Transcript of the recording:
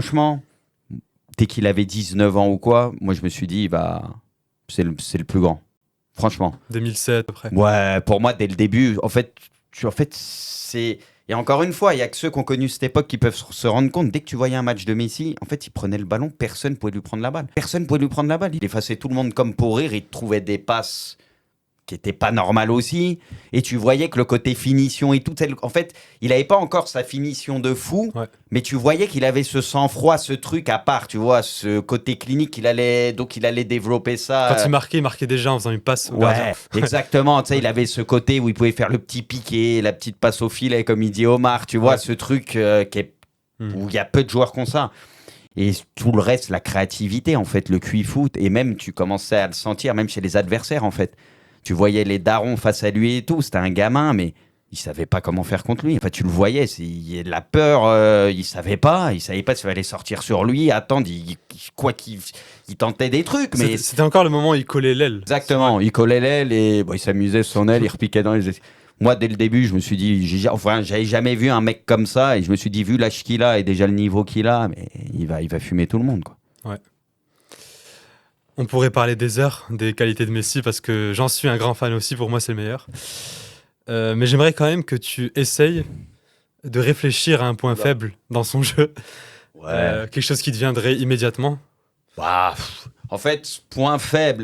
franchement, dès qu'il avait 19 ans ou quoi, moi je me suis dit, c'est le plus grand. Franchement. 2007 après. Ouais, pour moi, dès le début, en fait, c'est... Et encore une fois, il y a que ceux qui ont connu cette époque qui peuvent se rendre compte, dès que tu voyais un match de Messi, en fait, il prenait le ballon, personne ne pouvait lui prendre la balle. Personne ne pouvait lui prendre la balle. Il effaçait tout le monde comme pour rire, il trouvait des passes qui n'étaient pas normales aussi. Et tu voyais que le côté finition et tout, en fait, il n'avait pas encore sa finition de fou, mais tu voyais qu'il avait ce sang-froid, ce truc à part, tu vois, ce côté clinique, il allait développer ça. Quand il marquait déjà en faisant une passe au gardien. Exactement. Tu sais, il avait ce côté où il pouvait faire le petit piqué, la petite passe au filet, comme il dit Omar, tu vois, ce truc où il y a peu de joueurs qui ont ça. Et tout le reste, la créativité, en fait, le QI foot, et même tu commençais à le sentir, même chez les adversaires, en fait. Tu voyais les darons face à lui et tout, c'était un gamin, mais il savait pas comment faire contre lui. Enfin, tu le voyais, la peur, il savait pas s'il fallait sortir sur lui, attendre, il tentait des trucs. Mais c'était encore le moment où il collait l'aile. Exactement, il collait l'aile et il s'amusait sur son aile, il repiquait dans les... Moi, dès le début, je me suis dit, j'avais jamais vu un mec comme ça, et je me suis dit, vu l'âge qu'il a et déjà le niveau qu'il a, mais il va fumer tout le monde, quoi. Ouais. On pourrait parler des heures des qualités de Messi parce que j'en suis un grand fan aussi, pour moi c'est le meilleur. Mais j'aimerais quand même que tu essayes de réfléchir à un point faible dans son jeu. Quelque chose qui te viendrait immédiatement. En fait, point faible,